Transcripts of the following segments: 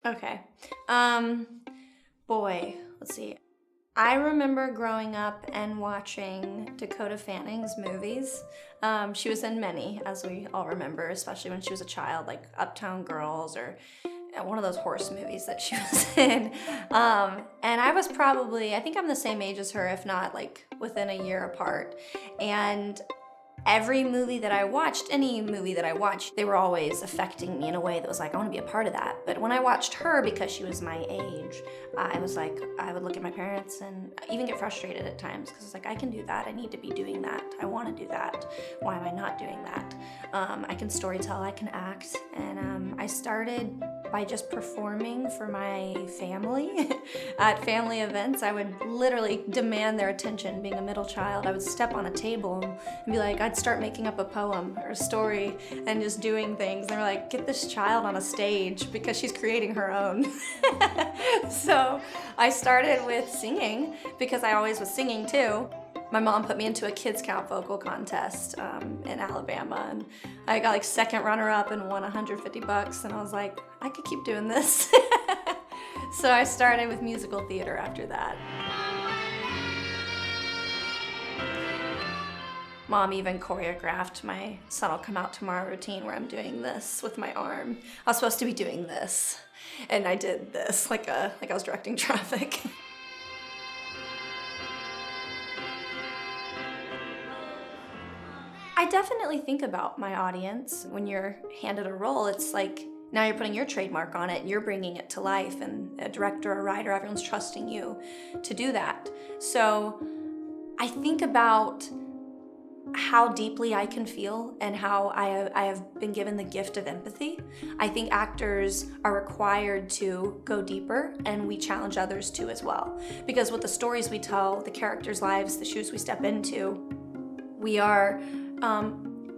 Okay. Boy, let's see. I remember growing up and watching Dakota Fanning's movies. She was in many, as we all remember, especially when she was a child, like Uptown Girls or one of those horse movies that she was in. And I was probably, I think I'm the same age as her, if not like within a year apart. And every movie that I watched, any movie that I watched, they were always affecting me in a way that was like, I want to be a part of that. But when I watched her, because she was my age, I was like, I would look at my parents and even get frustrated at times because it's like, I can do that. I need to be doing that. I want to do that. Why am I not doing that? I can storytell, I can act. And I started by just performing for my family at family events. I would literally demand their attention. Being a middle child, I would step on a table and be like, I'd start making up a poem or a story and just doing things. They were like, get this child on a stage because she's creating her own. So I started with singing because I always was singing too. My mom put me into a Kids Count vocal contest in Alabama, and I got like second runner-up and won $150, and I was like, I could keep doing this. So I started with musical theater after that. Mom even choreographed my Sun Will Come Out Tomorrow routine where I'm doing this with my arm. I was supposed to be doing this, and I did this like I was directing traffic. I definitely think about my audience. When you're handed a role, it's like now you're putting your trademark on it and you're bringing it to life, and a director, a writer, everyone's trusting you to do that. So I think about how deeply I can feel and how I have been given the gift of empathy. I think actors are required to go deeper, and we challenge others to as well. Because with the stories we tell, the characters' lives, the shoes we step into, we are,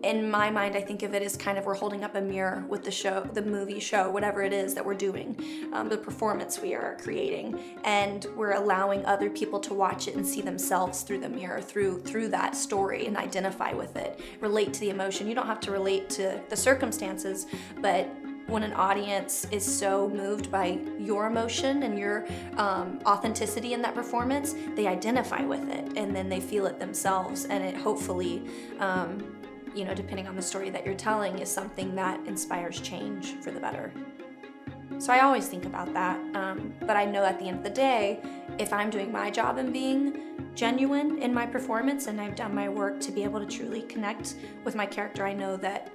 in my mind, I think of it as kind of we're holding up a mirror with the show, the movie, show, whatever it is that we're doing, the performance we are creating, and we're allowing other people to watch it and see themselves through the mirror, through that story, and identify with it, relate to the emotion. You don't have to relate to the circumstances, but when an audience is so moved by your emotion and your authenticity in that performance, they identify with it, and then they feel it themselves, and it hopefully, depending on the story that you're telling, is something that inspires change for the better. So I always think about that, but I know at the end of the day, if I'm doing my job and being genuine in my performance, and I've done my work to be able to truly connect with my character, I know that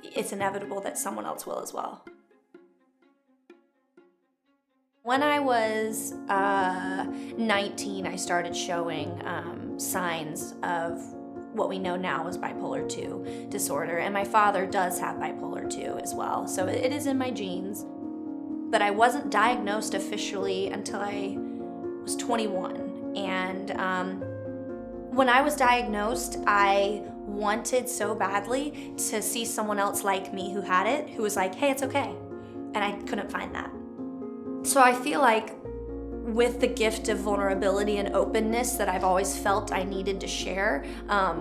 it's inevitable that someone else will as well. When I was 19, I started showing signs of what we know now as bipolar 2 disorder, and my father does have bipolar 2 as well, so it is in my genes. But I wasn't diagnosed officially until I was 21, and when I was diagnosed, I wanted so badly to see someone else like me who had it, who was like, hey, it's okay, and I couldn't find that. So I feel like with the gift of vulnerability and openness that I've always felt I needed to share,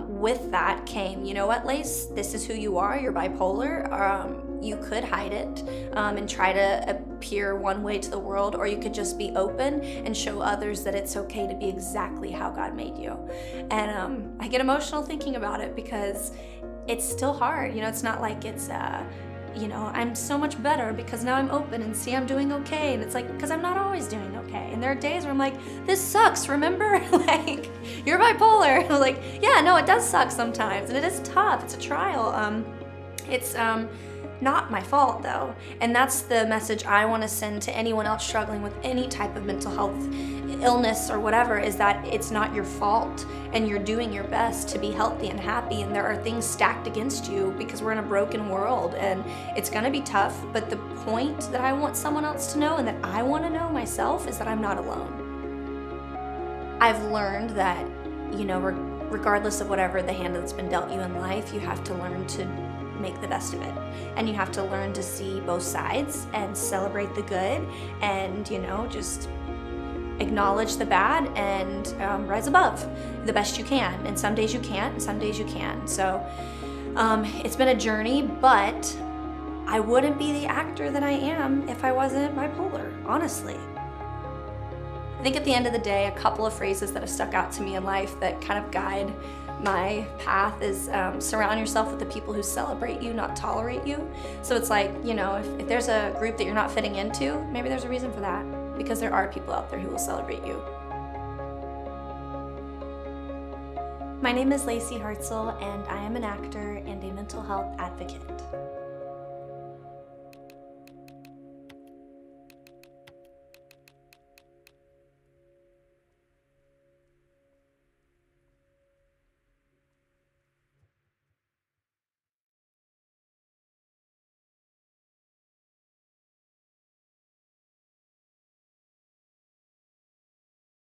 with that came, you know what, Lace, this is who you are, you're bipolar. You could hide it and try to appear one way to the world, or you could just be open and show others that it's okay to be exactly how God made you. And I get emotional thinking about it because it's still hard. It's not like it's I'm so much better because now I'm open and see I'm doing okay. And it's like, because I'm not always doing okay. And there are days where I'm like, this sucks, remember? Like, you're bipolar. Like, yeah, no, it does suck sometimes. And it is tough, it's a trial. It's not my fault though. And that's the message I want to send to anyone else struggling with any type of mental health illness or whatever, is that it's not your fault, and you're doing your best to be healthy and happy, and there are things stacked against you because we're in a broken world and it's going to be tough. But the point that I want someone else to know, and that I want to know myself, is that I'm not alone. I've learned that, regardless of whatever the hand that's been dealt you in life, you have to learn to make the best of it, and you have to learn to see both sides and celebrate the good, and just acknowledge the bad and rise above the best you can. And some days you can't, and some days you can. So it's been a journey, but I wouldn't be the actor that I am if I wasn't bipolar, honestly. I think at the end of the day, a couple of phrases that have stuck out to me in life that kind of guide my path is surround yourself with the people who celebrate you, not tolerate you. So it's like, you know, if there's a group that you're not fitting into, maybe there's a reason for that, because there are people out there who will celebrate you. My name is Lacy Hartselle, and I am an actor and a mental health advocate.